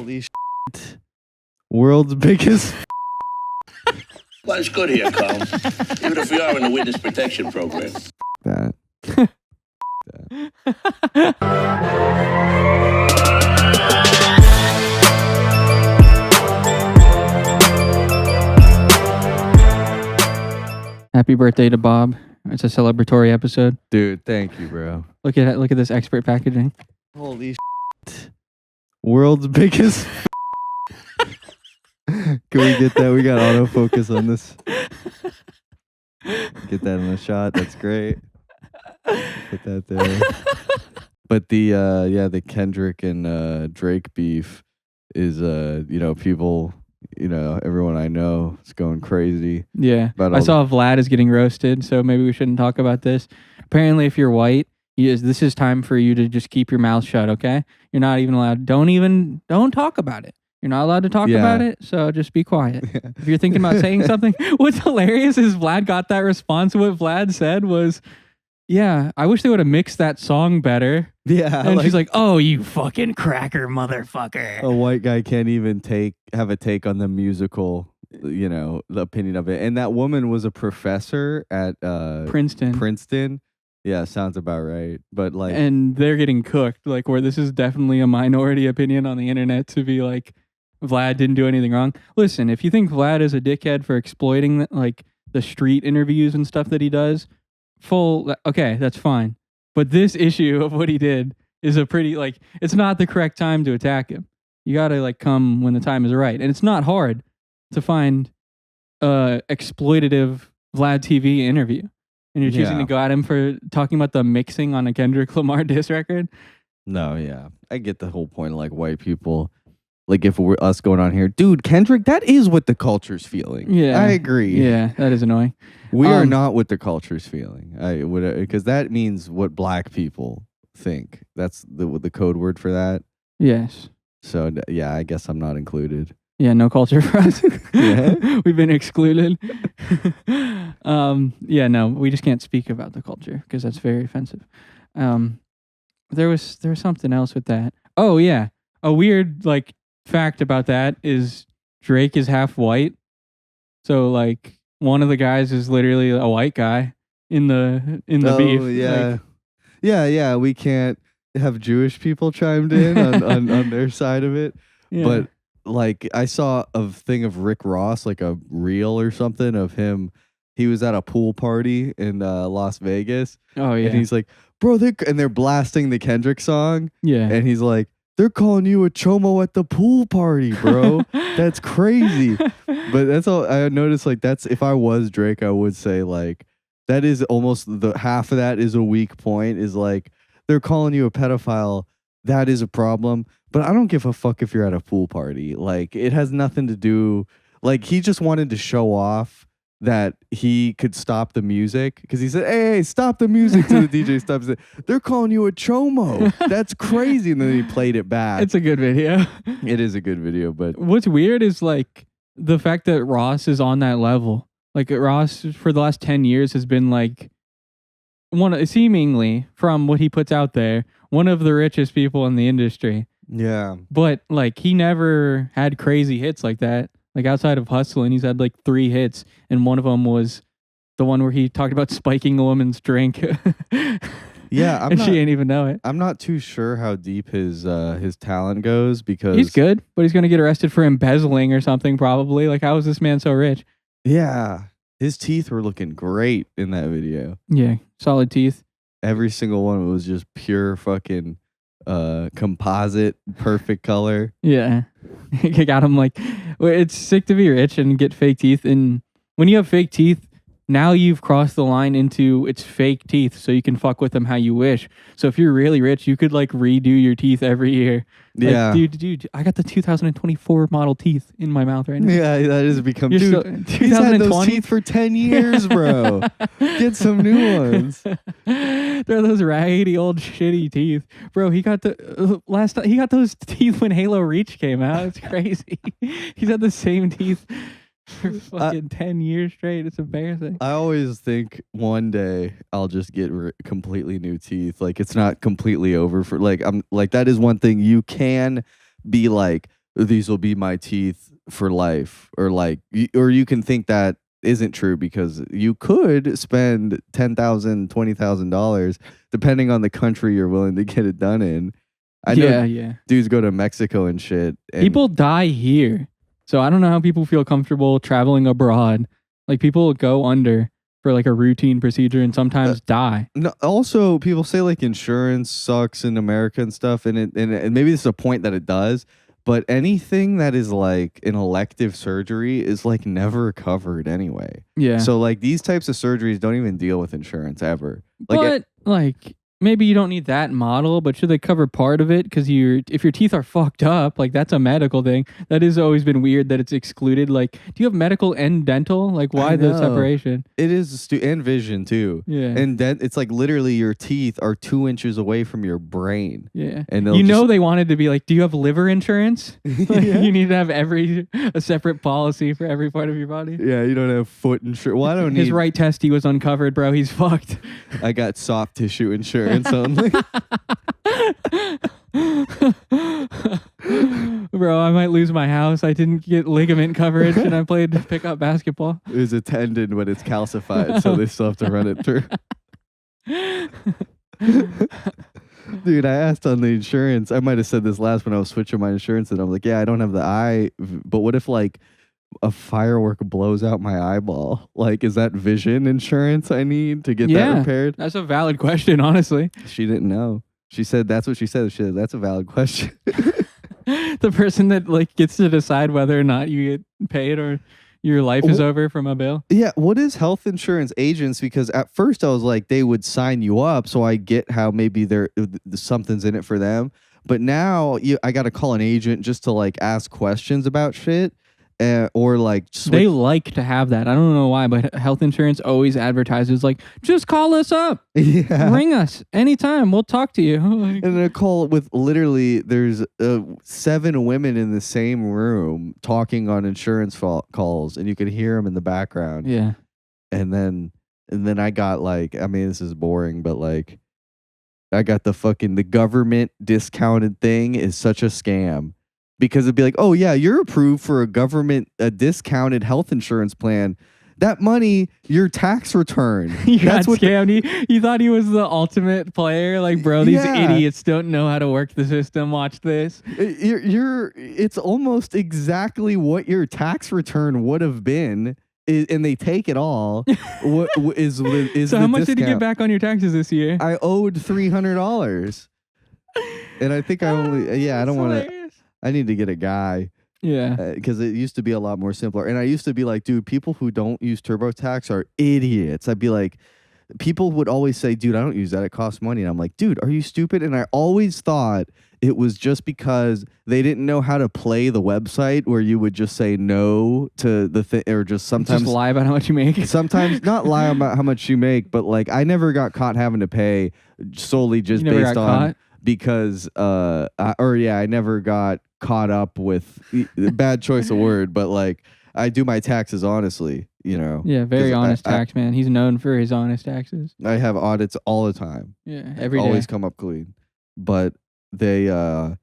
Holy shit. World's biggest. Well, it's good here, Carl. Even if we are in the witness protection program. That. Happy birthday to Bob. It's a celebratory episode. Dude, thank you, bro. Look at this expert packaging. Holy shit. World's biggest. Can we get that? We got autofocus on this. Get that in a shot. That's great. Put that there. But the Kendrick and Drake beef is people, everyone I know is going crazy. Yeah. I saw Vlad is getting roasted, so maybe we shouldn't talk about this. Apparently, if you're white, this is time for you to just keep your mouth shut, okay? You're not even allowed. Don't talk about it. You're not allowed to talk about it, so just be quiet. Yeah. If you're thinking about saying something, what's hilarious is Vlad got that response. What Vlad said was, yeah, I wish they would have mixed that song better. Yeah. And she's like, oh, you fucking cracker motherfucker. A white guy can't even have a take on the musical, the opinion of it. And that woman was a professor at Princeton. Yeah, sounds about right. But and they're getting cooked, where this is definitely a minority opinion on the internet to be like, Vlad didn't do anything wrong. Listen, if you think Vlad is a dickhead for exploiting the street interviews and stuff that he does, okay, that's fine. But this issue of what he did is a pretty it's not the correct time to attack him. You gotta come when the time is right. And it's not hard to find exploitative Vlad TV interview. And you're choosing to go at him for talking about the mixing on a Kendrick Lamar diss record? No, yeah. I get the whole point of white people. If it were us going on here, dude, Kendrick, that is what the culture's feeling. Yeah. I agree. Yeah, that is annoying. We are not what the culture's feeling. Because that means what black people think. That's the code word for that. Yes. So, yeah, I guess I'm not included. Yeah, no culture for us. Yeah. We've been excluded. Yeah, no, we just can't speak about the culture because that's very offensive. There was something else with that. Oh, yeah. A weird, fact about that is Drake is half white. So one of the guys is literally a white guy in the beef. Yeah. Yeah, we can't have Jewish people chimed in on their side of it. Yeah. But I saw a thing of Rick Ross, a reel or something of him. He was at a pool party in Las Vegas. Oh yeah. And he's like, bro, they're blasting the Kendrick song. Yeah. And he's like, they're calling you a chomo at the pool party, bro. That's crazy. But that's all I noticed. That's if I was Drake, I would say that is almost the half of that is a weak point. Is they're calling you a pedophile. That is a problem. But I don't give a fuck if you're at a pool party. It has nothing to do. He just wanted to show off that he could stop the music because he said, hey, stop the music to the DJ stops it. They're calling you a chomo. That's crazy. And then he played it back. It's a good video. It is a good video. But what's weird is the fact that Ross is on that level. Ross for the last 10 years has been seemingly from what he puts out there, one of the richest people in the industry. Yeah. But he never had crazy hits like that. Outside of Hustlin', he's had 3 hits, and one of them was the one where he talked about spiking a woman's drink. Yeah, she didn't even know it. I'm not too sure how deep his talent goes because he's good, but he's gonna get arrested for embezzling or something probably. How is this man so rich? Yeah, his teeth were looking great in that video. Yeah, solid teeth. Every single one was just pure fucking composite, perfect color. Yeah. I got him it's sick to be rich and get fake teeth. And when you have fake teeth, now you've crossed the line into it's fake teeth, so you can fuck with them how you wish. So if you're really rich, you could redo your teeth every year. Yeah. Dude, I got the 2024 model teeth in my mouth right now. Yeah, that has become, he's had those teeth for 10 years, bro. Get some new ones. They're those raggedy old shitty teeth. Bro, he got he got those teeth when Halo Reach came out. It's crazy. He's had the same teeth for fucking 10 years straight. It's embarrassing. I always think one day I'll just get completely new teeth. It's not completely over for I'm that is one thing you can be these will be my teeth for life, or like, or you can think that isn't true because you could spend $10,000, $20,000 depending on the country you're willing to get it done in. I know dudes go to Mexico and shit. And people die here. So I don't know how people feel comfortable traveling abroad. Like people go under for like a routine procedure and sometimes die. No, also, people say like insurance sucks in America and stuff, and maybe this is a point that it does. But anything that is like an elective surgery is like never covered anyway. Yeah. So like these types of surgeries don't even deal with insurance ever. Like, like maybe you don't need that model, but should they cover part of it? Because if your teeth are fucked up, like that's a medical thing. That has always been weird that it's excluded. Like, do you have medical and dental? Like, why the separation? It is and vision too. Yeah. And it's like literally your teeth are 2 inches away from your brain. Yeah. And they wanted to be like, do you have liver insurance? Like, you need to have a separate policy for every part of your body. Yeah, you don't have foot insurance. Well, I don't need. His right testy was uncovered, bro. He's fucked. I got soft tissue insurance only. Bro, I might lose my house. I didn't get ligament coverage and I played pickup basketball. It was a tendon, but it's calcified, so they still have to run it through. Dude, I asked on the insurance. I might have said this last when I was switching my insurance, and I'm like, yeah, I don't have the eye, but what if like a firework blows out my eyeball? Like, is that vision insurance I need to get that repaired? That's a valid question, honestly. She didn't know. She said that's what she said. She said that's a valid question. The person that like gets to decide whether or not you get paid or your life is over from a bill. Yeah, what is health insurance agents? Because at first I was like, they would sign you up, so I get how maybe something's in it for them. But now I got to call an agent just to like ask questions about shit. Or like they like to have that. I don't know why, but health insurance always advertises like, just call us up, ring us anytime, we'll talk to you. And a call with literally there's 7 women in the same room talking on insurance calls, and you can hear them in the background. Yeah, and then I got like, I mean, this is boring, but like I got the government discounted thing is such a scam. Because it'd be like, oh yeah, you're approved for a discounted health insurance plan. That money, your tax return. That's what scammed. He thought he was the ultimate player. Like, bro, these idiots don't know how to work the system. Watch this. It's almost exactly what your tax return would have been, and they take it all. What is so how much did you get back on your taxes this year? I owed $300, and I think I only I don't want to. I need to get a guy. Yeah. Because it used to be a lot more simpler. And I used to be like, dude, people who don't use TurboTax are idiots. I'd be like, people would always say, dude, I don't use that. It costs money. And I'm like, dude, are you stupid? And I always thought it was just because they didn't know how to play the website where you would just say no to the thing, or just sometimes just lie about how much you make. Sometimes not lie about how much you make, but like I never got caught having to pay solely just based on caught? Because I never got caught up with bad choice of word, but like I do my taxes honestly, you know. Yeah, very honest tax man. He's known for his honest taxes. I have audits all the time. Yeah, every day. Always come up clean. But they what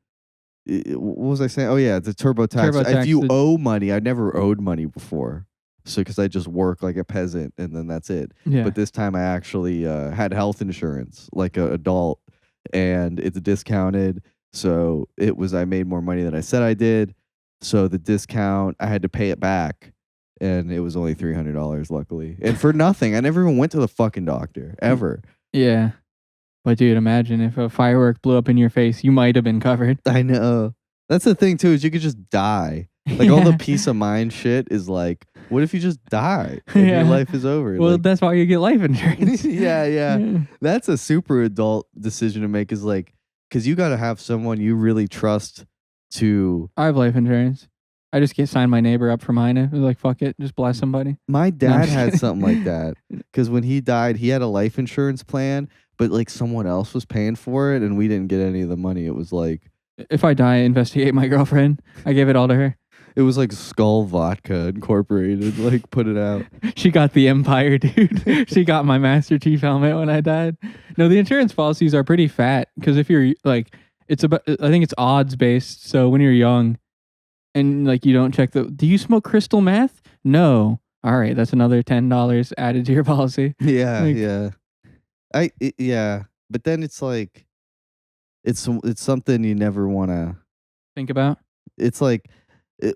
was I saying? Oh yeah, the TurboTax. If you owe money, I never owed money before. So because I just work like a peasant and then that's it. Yeah. But this time I actually had health insurance like an adult, and it's discounted. So I made more money than I said I did. So the discount, I had to pay it back. And it was only $300, luckily. And for nothing. I never even went to the fucking doctor, ever. Yeah. But dude, imagine if a firework blew up in your face, you might have been covered. I know. That's the thing, too, is you could just die. Like all the peace of mind shit is like, what if you just die and your life is over? Well, like, that's why you get life insurance. yeah. That's a super adult decision to make, is like, because you got to have someone you really trust to... I have life insurance. I just get signed my neighbor up for mine. It was like, fuck it, just bless somebody. My dad had something like that. Because when he died, he had a life insurance plan, but like someone else was paying for it, and we didn't get any of the money. It was like... If I die, investigate my girlfriend. I gave it all to her. It was like Skull Vodka Incorporated, like put it out. She got the Empire, dude. She got my Master Chief helmet when I died. No, the insurance policies are pretty fat because if you're like, I think it's odds based. So when you're young, and like you don't check do you smoke crystal meth? No. All right, that's another $10 added to your policy. Yeah, Like- yeah. Yeah, but then it's like it's something you never want to Think about. it's like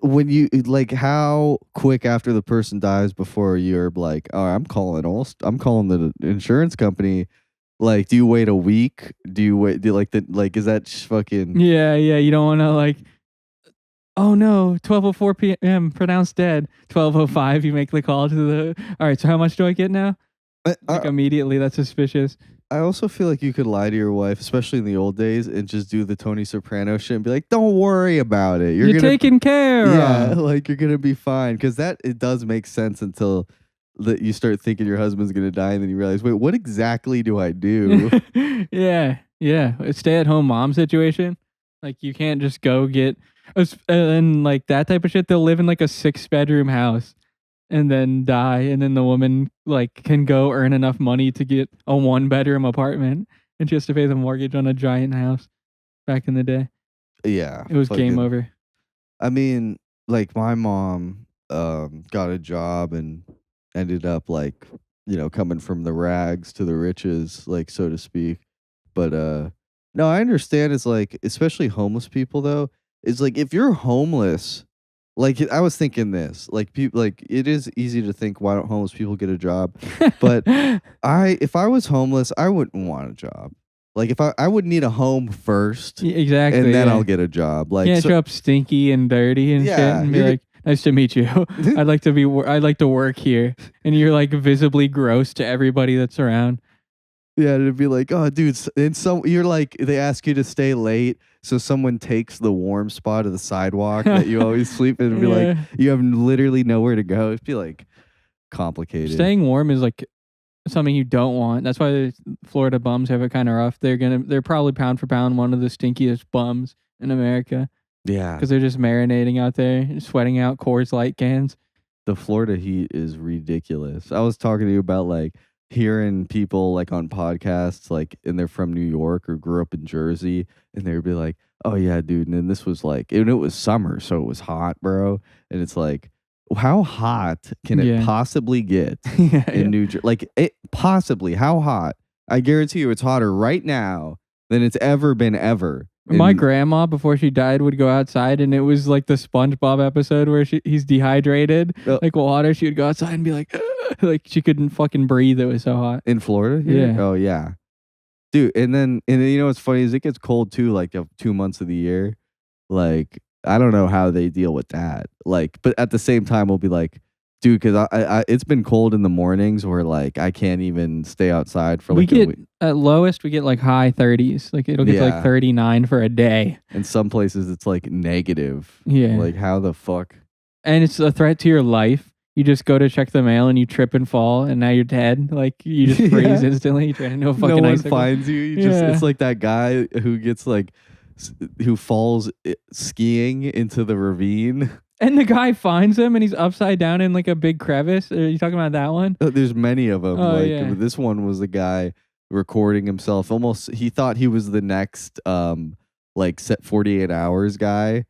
when you like how quick after the person dies before you're like, oh, I'm calling the insurance company. Like, do you wait a week? Do you wait? Do you like the like? Is that fucking? Yeah, you don't want to like. Oh no, 12:04 p.m. pronounced dead. 12:05, you make the call to the. All right, so how much do I get now? Like immediately, that's suspicious. I also feel like you could lie to your wife, especially in the old days, and just do the Tony Soprano shit and be like, "Don't worry about it. You're taken care Yeah, of." like you're gonna be fine. Because it does make sense until that you start thinking your husband's gonna die, and then you realize, wait, what exactly do I do? Yeah. A stay-at-home mom situation. Like you can't just go get and like that type of shit. They'll live in like a 6-bedroom house and then die, and then the woman like can go earn enough money to get a 1-bedroom apartment, and she has to pay the mortgage on a giant house. Back in the day, Yeah, it was game fucking- over. I mean, like my mom got a job and ended up like, coming from the rags to the riches, like so to speak. But no, I understand it's like, especially homeless people though, it's like if you're homeless, like I was thinking this, like people like it is easy to think why don't homeless people get a job? But if I was homeless, I wouldn't want a job. Like if I would need a home first. Exactly, And then yeah. I'll get a job. Like Can't so- show up stinky and dirty and shit Yeah, and be you're- like, "Nice to meet you. I'd like to work here," and you're like visibly gross to everybody that's around. Yeah, it'd be like, oh, dude, you're like, they ask you to stay late, so someone takes the warm spot of the sidewalk that you always sleep in, and be like, Yeah. you have literally nowhere to go. It'd be like complicated. Staying warm is like something you don't want. That's why the Florida bums have it kind of rough. They're probably pound for pound one of the stinkiest bums in America Yeah, because they're just marinating out there, sweating out Coors Light cans. the Florida heat is ridiculous. I was talking to you about like hearing people like on podcasts, like, and they're from New York or grew up in Jersey, and they'd be like, oh yeah, dude, and then this was like, and it was summer, so it was hot, bro. And it's like, how hot can it Yeah. possibly get Yeah, in New Jersey? Like, it possibly, how hot? I guarantee you it's hotter right now than it's ever been ever. My And- grandma, before she died, would go outside, and it was like the SpongeBob episode where he's dehydrated, Oh. like water. She would go outside and be like, "Ugh," like she couldn't fucking breathe. It was so hot. in Florida? Here? Yeah. Oh yeah. Dude, and then you know what's funny is it gets cold too, like 2 months of the year. Like, I don't know how they deal with that. Like, but at the same time, we'll be like, dude, because I it's been cold in the mornings where like I can't even stay outside for We like a get week. at lowest, we get like high 30s. Like it'll get to Yeah. like 39 for a day. In some places, it's like negative. Yeah. Like, how the fuck? And it's a threat to your life. You just go to check the mail and you trip and fall, and now you're dead. Like you just freeze Yeah. instantly. You turn into a fucking No one icicle. finds you. Yeah. It's like that guy who gets like who falls skiing into the ravine. And the guy finds him, and he's upside down in like a big crevice. Are you talking about that one? There's many of them. Oh, like yeah. this one was the guy recording himself. Almost, he thought he was the next like set 48 hours guy,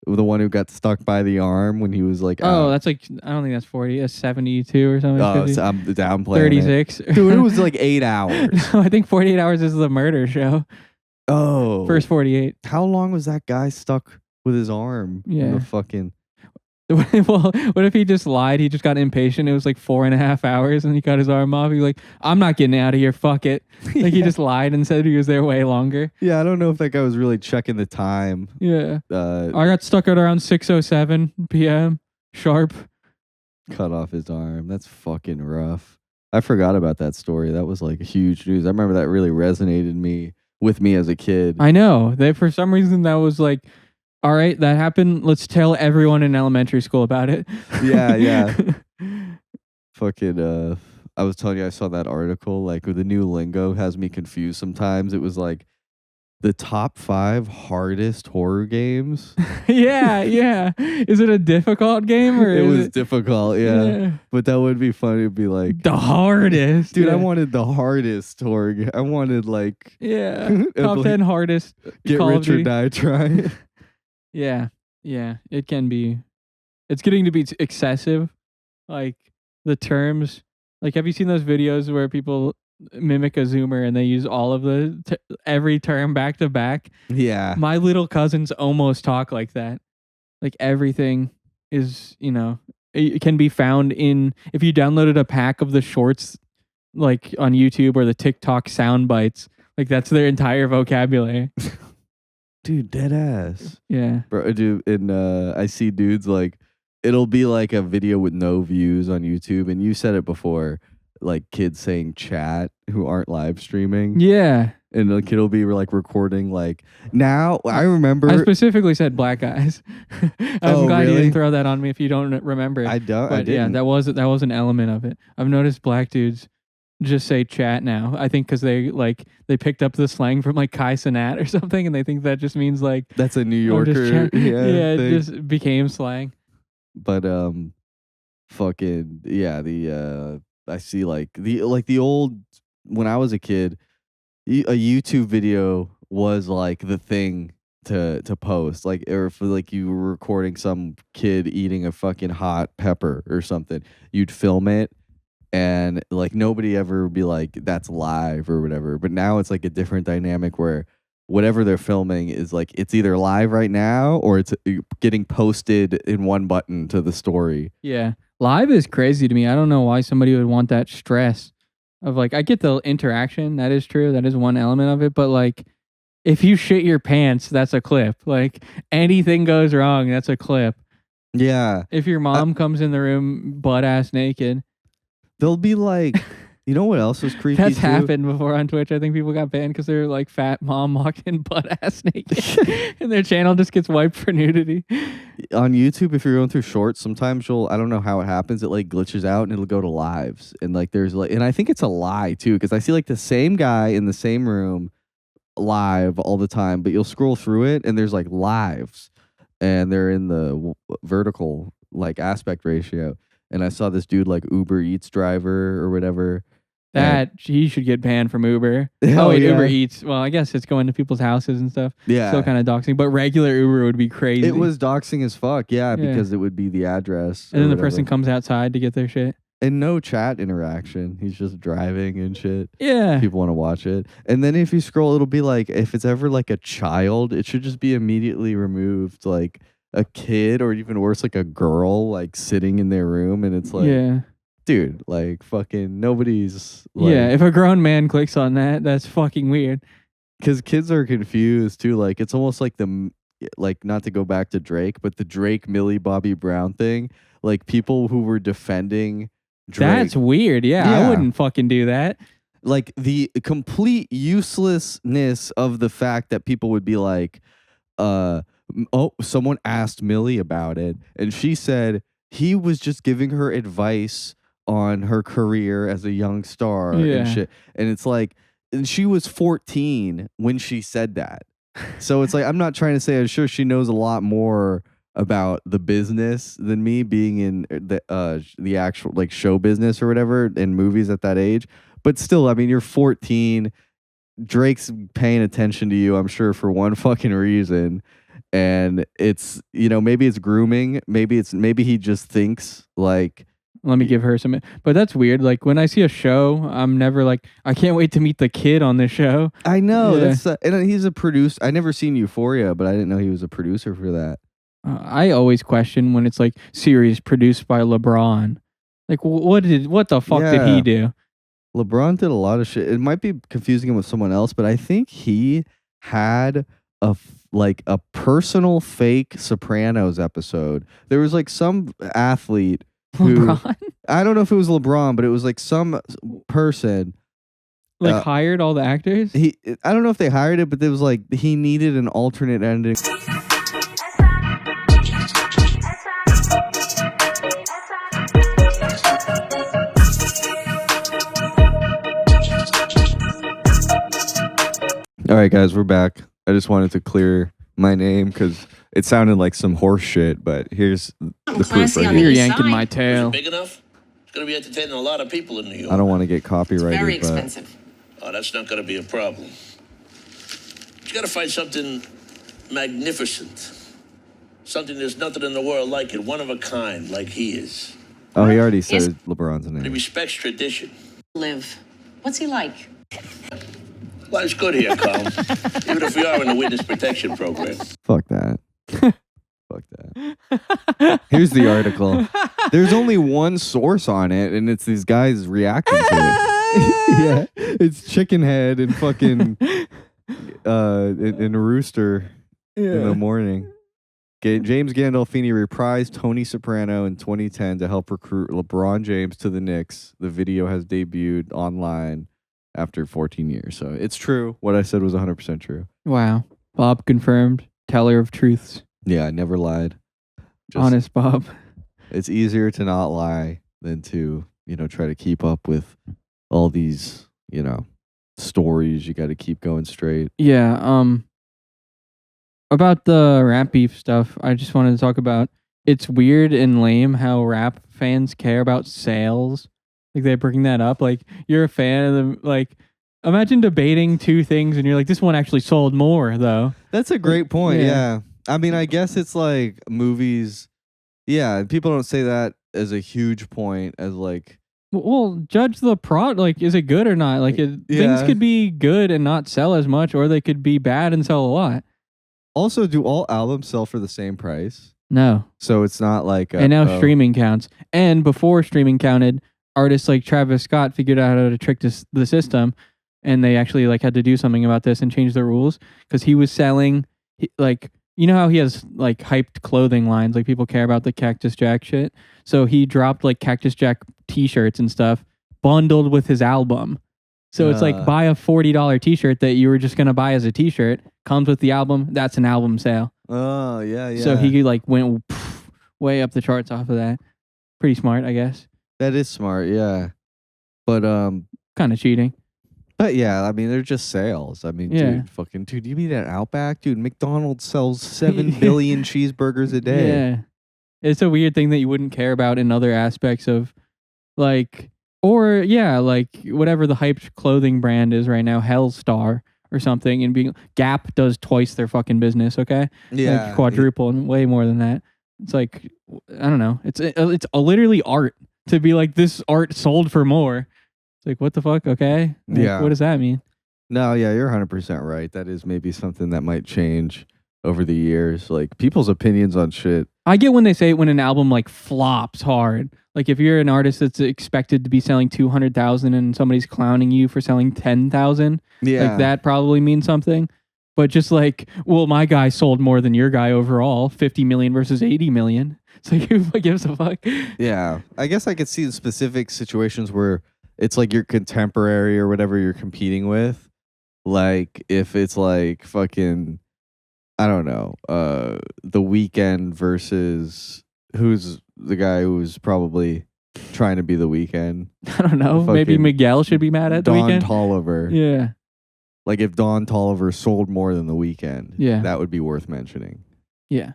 the one who got stuck by the arm when he was like, Oh, that's like, I don't think that's 40. That's 72 or something. oh, 50. so I'm downplaying it. 36. Dude, it was like 8 hours. No, I think 48 hours is the murder show. Oh, First 48. how long was that guy stuck with his arm? in Yeah. the fucking. Well, what if he just lied? He just got impatient. It was like 4.5 hours and he got his arm off. He's like, I'm not getting out of here. Fuck it. Like he just lied and said he was there way longer. Yeah, I don't know if that guy was really checking the time. Yeah. Uh, I got stuck at around 6:07 p.m. sharp. cut off his arm. That's fucking rough. I forgot about that story. That was like huge news. I remember that really resonated with me as a kid. I know. For some reason that was like, all right, that happened. Let's tell everyone in elementary school about it. Yeah. Fucking I was telling you I saw that article, like with the new lingo has me confused sometimes. It was like the top 5 hardest horror games. yeah. Is it a difficult game or It is was difficult, yeah. But that would be funny. It'd be like, the hardest? dude, I Yeah. wanted the hardest horror game. I wanted like Yeah. Top like, 10 hardest get Call of rich or Duty. die trying. Yeah. Yeah, it can be. It's getting to be excessive. Like the terms. Like, have you seen those videos where people mimic a Zoomer and they use all of every term back to back? Yeah. My little cousins almost talk like that. Like everything is, it can be found in, if you downloaded a pack of the shorts, like on YouTube or the TikTok sound bites, like that's their entire vocabulary. Dude, dead ass. Yeah. Bro, dude, and I see dudes like, it'll be like a video with no views on YouTube, and you said it before, like kids saying chat who aren't live streaming. Yeah. And the kid will be like recording like, now I remember. I specifically said black guys. I'm glad you really? didn't throw that on me if you don't remember. I don't. But I didn't. yeah, that was an element of it. I've noticed black dudes just say chat now. I think because they picked up the slang from like Kai Cenat or something, and they think that just means like That's a New just Yorker. it thing. just became slang. But fucking yeah, I see like the old, when I was a kid, a YouTube video was like the thing to post, like, or if like you were recording some kid eating a fucking hot pepper or something, you'd film it, and like nobody ever would be like that's live or whatever. But now it's like a different dynamic where whatever they're filming is like it's either live right now or it's getting posted in one button to the story. Yeah, live is crazy to me. I don't know why somebody would want that stress of like, I get the interaction. That is true. That is one element of it. But like, if you shit your pants, that's a clip. Like anything goes wrong, that's a clip. Yeah. If your mom comes in the room butt ass naked, they'll be like, you know what else was creepy? that's too? happened before on Twitch. I think people got banned because they're like fat mom walking butt ass naked, and their channel just gets wiped for nudity. On YouTube, if you're going through shorts, sometimes I don't know how it happens, it like glitches out and it'll go to lives, and like there's like, and I think it's a lie too, because I see like the same guy in the same room live all the time, but you'll scroll through it and there's like lives, and they're in the vertical like aspect ratio. And I saw this dude like Uber Eats driver or whatever. That he should get banned from Uber. Hell Oh wait, yeah. Uber Eats. Well, I guess it's going to people's houses and stuff. Yeah. Still kind of doxing, but regular Uber would be crazy. It was doxing as fuck, yeah, because it would be the address. And then the whatever. person comes outside to get their shit. And no chat interaction. He's just driving and shit. Yeah. People want to watch it. And then if you scroll, it'll be like, if it's ever like a child, it should just be immediately removed. Like a kid, or even worse, like a girl, like sitting in their room, and it's like, Yeah. dude, like fucking nobody's like, Yeah. If a grown man clicks on that, that's fucking weird. because kids are confused too. Like it's almost like like, not to go back to Drake, but the Drake Millie Bobby Brown thing. Like people who were defending Drake. That's weird. Yeah, Yeah. I wouldn't fucking do that. Like the complete uselessness of the fact that people would be like, oh, someone asked Millie about it, and she said he was just giving her advice on her career as a young star Yeah. and shit. And it's like, and she was 14 when she said that. So it's like, I'm not trying to say, I'm sure she knows a lot more about the business than me, being in the actual like show business or whatever in movies at that age. But still, I mean, you're 14. Drake's paying attention to you, I'm sure, for one fucking reason. And it's, maybe it's grooming. Maybe he just thinks like, Let me give her some. But that's weird. Like when I see a show, I'm never like, I can't wait to meet the kid on this show. I know. Yeah. That's and he's a producer. I never seen Euphoria, but I didn't know he was a producer for that. I always question when it's like series produced by LeBron. Like what the fuck did Yeah. he do? LeBron did a lot of shit. It might be confusing him with someone else, but I think he had a personal fake Sopranos episode. There was like some athlete who, LeBron I don't know if it was LeBron, but it was like some person. like hired all the actors. I don't know if they hired it, but it was like he needed an alternate ending. All right, guys, we're back. I just wanted to clear my name because it sounded like some horse shit, but here's the proof classy right on the You're here. east yanking side. my Is tail. it big enough? It's going to be entertaining a lot of people in New York. I don't want to get copyrighted, Very but expensive. Oh, that's not going to be a problem. You got to find something magnificent. Something there's nothing in the world like it, one of a kind, like he is. Oh, he already said LeBron's He name. respects tradition. Live. What's he like? Life's good here, Carl. Even if we are in the witness protection program. Fuck that. Fuck that. Here's the article. There's only one source on it, and it's these guys reacting to it. Yeah, it's Chicken Head and fucking and Rooster in the morning. James Gandolfini reprised Tony Soprano in 2010 to help recruit LeBron James to the Knicks. The video has debuted online after 14 years. So it's true. What I said was 100% true. Wow. Bob confirmed. Teller of truths. Yeah, I never lied. Honest Bob. It's easier to not lie than to, try to keep up with all these, stories. You got to keep going straight. Yeah. About the rap beef stuff, I just wanted to talk about. It's weird and lame how rap fans care about sales. Like they bring that up. Like you're a fan of them. Like imagine debating two things and you're like, this one actually sold more though. That's a great point. Yeah. Yeah. I mean, I guess it's like movies. Yeah. People don't say that as a huge point as like. Well, judge the product. Like, is it good or not? Like, things Yeah. could be good and not sell as much, or they could be bad and sell a lot. Also, do all albums sell for the same price? No. So it's not like. And now streaming counts. And before streaming counted, artists like Travis Scott figured out how to trick the system, and they actually like had to do something about this and change the rules because he was selling like. You know how he has like hyped clothing lines, like people care about the Cactus Jack shit. So he dropped like Cactus Jack t-shirts and stuff bundled with his album. So it's like buy a $40 t-shirt that you were just going to buy as a t-shirt, comes with the album, that's an album sale. Oh, yeah. So he like went way up the charts off of that. Pretty smart, I guess. That is smart, yeah. But kind of cheating. But yeah, I mean, they're just sales. I mean, Yeah. dude, you mean at Outback? Dude, McDonald's sells 7 billion cheeseburgers a day. Yeah. It's a weird thing that you wouldn't care about in other aspects of like, or yeah, like whatever the hyped clothing brand is right now, Hellstar or something, and being Gap does twice their fucking business, okay? Yeah. Like quadruple and way more than that. It's like, I don't know. It's literally art to be like, this art sold for more. It's like, what the fuck? Okay. Like, Yeah. What does that mean? No, yeah, you're 100% right. That is maybe something that might change over the years. Like people's opinions on shit. I get when they say when an album like flops hard. Like if you're an artist that's expected to be selling 200,000 and somebody's clowning you for selling 10,000, Yeah. like that probably means something. But just like, well, my guy sold more than your guy overall, 50 million versus 80 million. So who gives a fuck? Yeah. I guess I could see specific situations where it's like your contemporary or whatever you're competing with. Like if it's like fucking, I don't know, The Weeknd versus who's the guy who's probably trying to be The Weeknd. I don't know. Maybe Fucking Miguel should be mad at The Don Weeknd. Toliver. Yeah. Like if Don Toliver sold more than The Weeknd, Yeah. that would be worth mentioning. Yeah.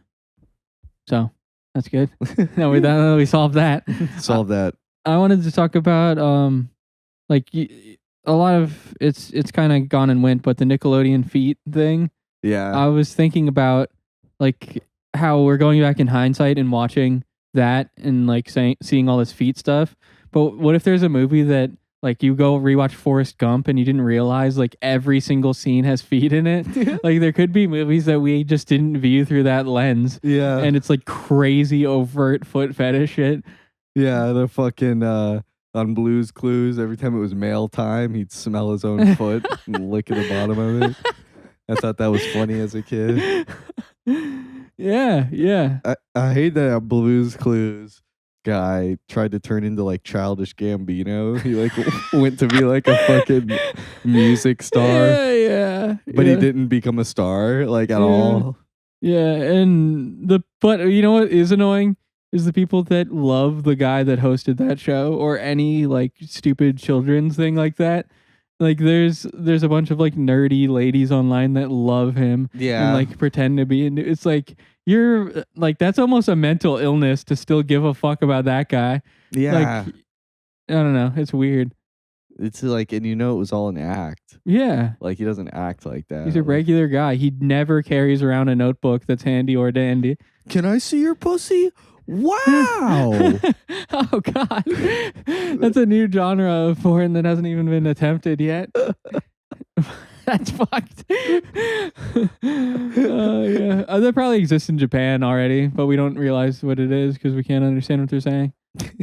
So that's good. No, we solved that. Solve that. I wanted to talk about like a lot of it's kind of gone and went, but the Nickelodeon feet thing. Yeah. I was thinking about like how we're going back in hindsight and watching that and like seeing all this feet stuff. But what if there's a movie that like you go rewatch Forrest Gump and you didn't realize like every single scene has feet in it? Like there could be movies that we just didn't view through that lens. Yeah. And it's like crazy overt foot fetish shit. Yeah, the fucking on Blue's Clues, every time it was mail time, he'd smell his own foot and lick at the bottom of it. I thought that was funny as a kid. Yeah. I hate that Blue's Clues guy tried to turn into like Childish Gambino. He like went to be like a fucking music star. Yeah. But he didn't become a star like at all. Yeah, and but you know what is annoying is the people that love the guy that hosted that show or any like stupid children's thing like that. Like there's a bunch of like nerdy ladies online that love him and like pretend to be into it's like you're like that's almost a mental illness to still give a fuck about that guy. Yeah. Like I don't know, it's weird. It's like, and it was all an act. Yeah. Like, he doesn't act like that. He's a regular guy. He never carries around a notebook that's handy or dandy. Can I see your pussy? Wow. Oh, God. That's a new genre of porn that hasn't even been attempted yet. That's fucked. Yeah. That probably exists in Japan already, but we don't realize what it is because we can't understand what they're saying.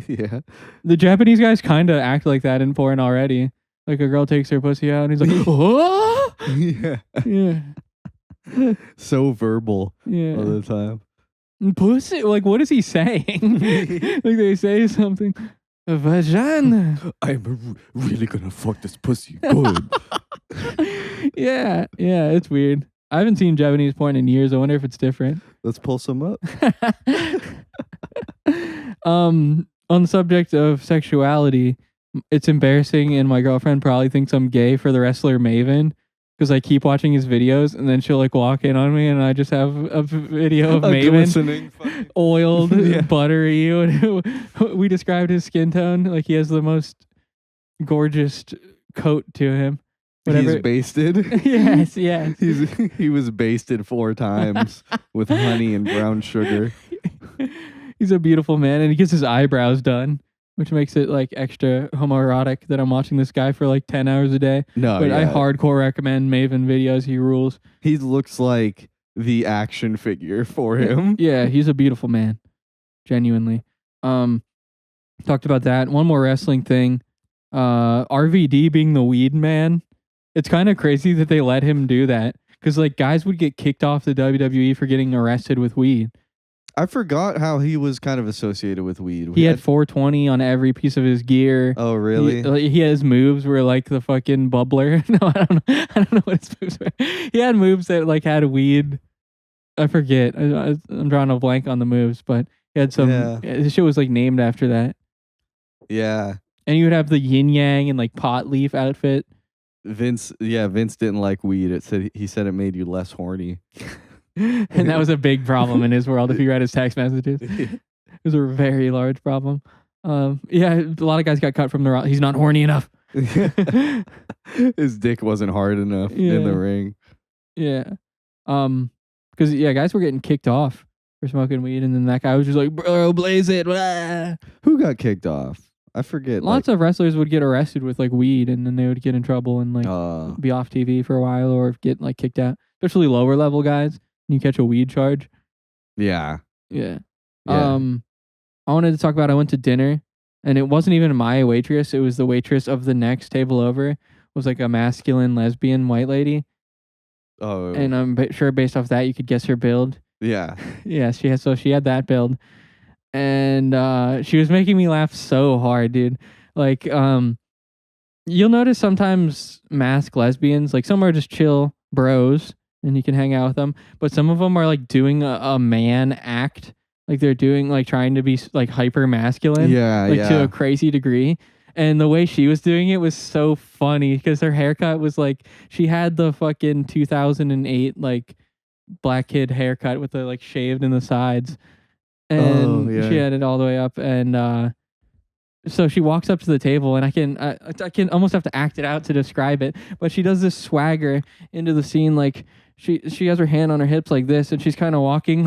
Yeah. The Japanese guys kind of act like that in porn already. Like a girl takes her pussy out and he's like, oh! Yeah. Yeah. So verbal Yeah. all the time. Pussy? Like, what is he saying? Like, they say something. Vagina. I'm really gonna fuck this pussy good. Yeah. Yeah, it's weird. I haven't seen Japanese porn in years. I wonder if it's different. Let's pull some up. On the subject of sexuality, it's embarrassing, and my girlfriend probably thinks I'm gay for the wrestler Maven because I keep watching his videos, and then she'll like walk in on me, and I just have a video of Maven, oiled, buttery. We described his skin tone like he has the most gorgeous coat to him. Whatever. He's basted. Yes. He was basted 4 times with honey and brown sugar. He's a beautiful man, and he gets his eyebrows done, which makes it like extra homoerotic that I'm watching this guy for like 10 hours a day. No, But I hardcore recommend Maven videos. He rules. He looks like the action figure for him. Yeah, he's a beautiful man. Genuinely. Talked about that. One more wrestling thing. RVD being the weed man. It's kind of crazy that they let him do that. Because like guys would get kicked off the WWE for getting arrested with weed. I forgot how he was kind of associated with weed. He had 420 on every piece of his gear. Oh, really? He has moves where like the fucking bubbler. No, I don't know what his moves were. He had moves that like had weed. I forget. I'm drawing a blank on the moves, but he had some. Yeah. His shit was like named after that. Yeah. And you would have the yin yang and like pot leaf outfit. Vince didn't like weed. He said it made you less horny. And that was a big problem in his world if you read his text messages. It was a very large problem. Yeah, a lot of guys got cut from the he's not horny enough. His dick wasn't hard enough in the ring. Yeah. Because guys were getting kicked off for smoking weed, and then that guy was just like, bro, blaze it. Blah. Who got kicked off? I forget. Lots of wrestlers would get arrested with like weed, and then they would get in trouble and like be off TV for a while or get like kicked out. Especially lower level guys. You catch a weed charge. Yeah. I wanted to talk about, I went to dinner, and it wasn't even my waitress. It was the waitress of the next table over. It was like a masculine lesbian white lady. Oh. And I'm sure based off that, you could guess her build. Yeah. Yeah, she had that build. And she was making me laugh so hard, dude. Like, you'll notice sometimes masked lesbians, like some are just chill bros, and you can hang out with them. But some of them are like doing a man act. Like they're doing like trying to be like hyper masculine. Yeah. To a crazy degree. And the way she was doing it was so funny because her haircut was like, she had the fucking 2008 like black kid haircut with the like shaved in the sides. And she had it all the way up. And so she walks up to the table, and I can almost have to act it out to describe it. But she does this swagger into the scene, like she has her hand on her hips like this, and she's kind of walking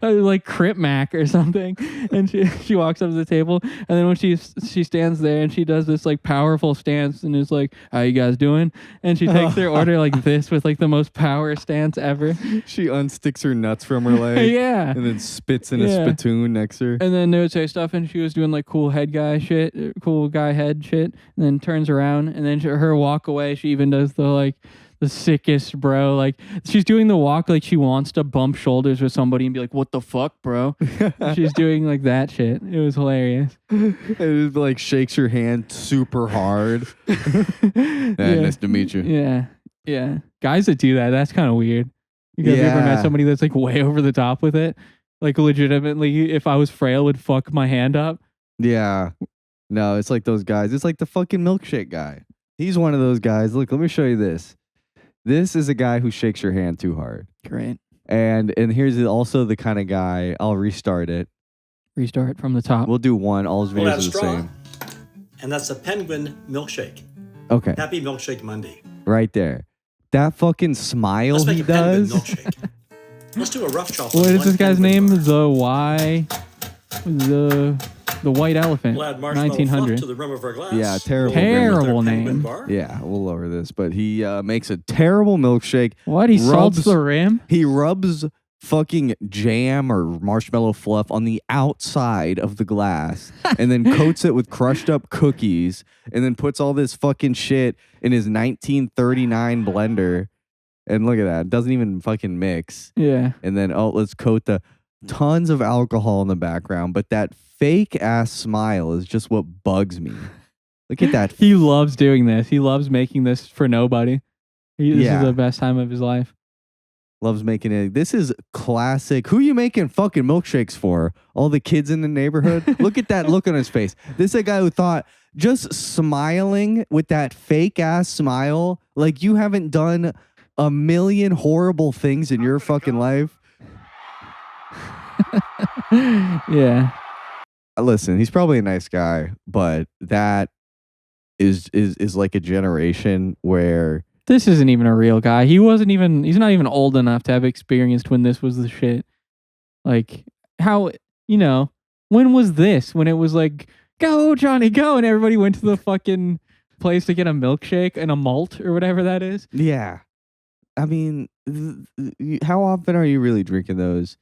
like Crip Mac or something. And she walks up to the table, and then when she stands there and she does this like powerful stance and is like, "How you guys doing?" And she takes their order like this with like the most power stance ever. She unsticks her nuts from her leg. Yeah. And then spits in a spittoon next to her. And then they would say stuff, and she was doing like cool head guy shit, cool guy head shit, and then turns around, and then her walk away, she even does the sickest bro. Like she's doing the walk like she wants to bump shoulders with somebody and be like, "What the fuck, bro?" She's doing like that shit. It was hilarious. It like shakes her hand super hard. Nice to meet you. Yeah. Guys that do that, that's kind of weird. You guys ever met somebody that's like way over the top with it? Like legitimately, if I was frail, would fuck my hand up. Yeah. No, it's like those guys. It's like the fucking milkshake guy. He's one of those guys. Look, let me show you this. This is a guy who shakes your hand too hard. Great. And here's also the kind of guy, I'll restart it. Restart from the top. We'll do one. All his videos are the same. and that's a penguin milkshake. Okay, Happy Milkshake Monday. right there. That fucking smile Let's make he a penguin does. milkshake. Let's do a rough chocolate. What is one this guy's penguin name? bar. The Y, the White Elephant, Glad marshmallow fluff 1900. to the rim of our glass. Yeah, terrible. Terrible With our penguin name. bar. Yeah, we'll lower this, but he makes a terrible milkshake. What? He salts Rubs- the rim? He rubs fucking jam or marshmallow fluff on the outside of the glass and then coats it with crushed up cookies and then puts all this fucking shit in his 1939 blender. And look at that. It doesn't even fucking mix. Yeah. And then, let's coat the tons of alcohol in the background. But that fake ass smile is just what bugs me. Look at that. He loves doing this. He loves making this for nobody. This Yeah. is the best time of his life. Loves making it. This is classic. Who you making fucking milkshakes for? All the kids in the neighborhood? Look at that look on his face. This is a guy who thought just smiling with that fake ass smile, like you haven't done a million horrible things in your fucking life. Yeah. Listen, he's probably a nice guy, but that is like a generation where This isn't even a real guy. He's not even old enough to have experienced when this was the shit. Like, how, when was this? When it was like, go, Johnny, go. And everybody went to the fucking place to get a milkshake and a malt or whatever that is. yeah. I mean, how often are you really drinking those?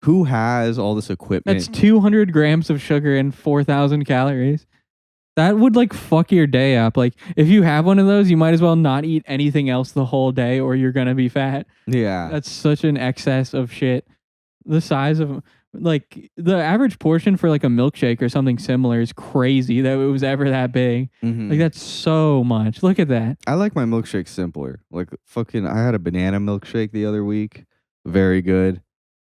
Who has all this equipment? That's 200 grams of sugar and 4,000 calories. That would like fuck your day up. Like, if you have one of those, you might as well not eat anything else the whole day or you're going to be fat. Yeah. That's such an excess of shit. The size of, like, the average portion for like a milkshake or something similar is crazy that it was ever that big. Mhm. Like, that's so much. Look at that. I like my milkshake simpler. Like fucking, I had a banana milkshake the other week. Very good.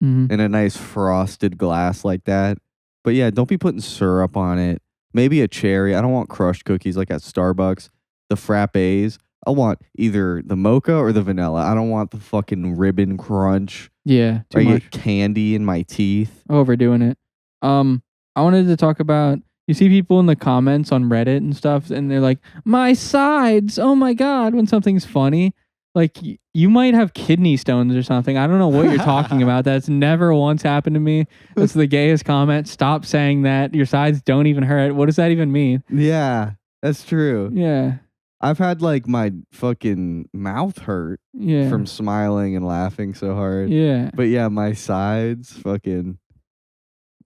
Mhm. In a nice frosted glass like that. But yeah, don't be putting syrup on it. Maybe a cherry. I don't want crushed cookies like at Starbucks. The frappes. I want either the mocha or the vanilla. I don't want the fucking ribbon crunch. Yeah, too I much. get candy in my teeth. Overdoing it. I wanted to talk about, you see people in the comments on Reddit and stuff, and they're like, my sides, oh my god, when something's funny. Like, you might have kidney stones or something. I don't know what you're talking about. That's never once happened to me. That's the gayest comment. Stop saying that. Your sides don't even hurt. What does that even mean? Yeah, that's true. Yeah. I've had like my fucking mouth hurt Yeah. from smiling and laughing so hard. Yeah. But yeah, my sides fucking.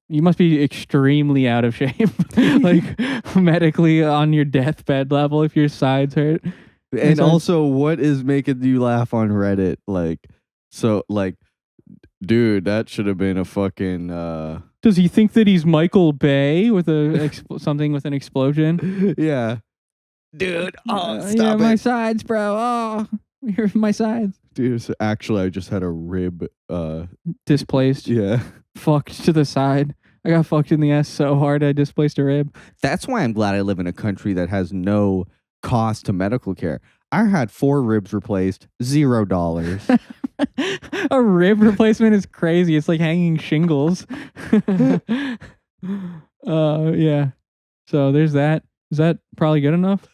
You must be extremely out of shape. Like, medically on your deathbed level if your sides hurt. And also, what is making you laugh on Reddit? Like, so, like, dude, that should have been a fucking. Does he think that he's Michael Bay with something with an explosion? Yeah. Dude, yeah, my sides, bro. Oh, here's my sides. Dude, so actually, I just had a rib. Displaced. Yeah. Fucked to the side. I got fucked in the ass so hard I displaced a rib. That's why I'm glad I live in a country that has no cost to medical care. I had 4 ribs replaced, $0. A rib replacement is crazy. It's like hanging shingles. Yeah. So there's that. Is that probably good enough?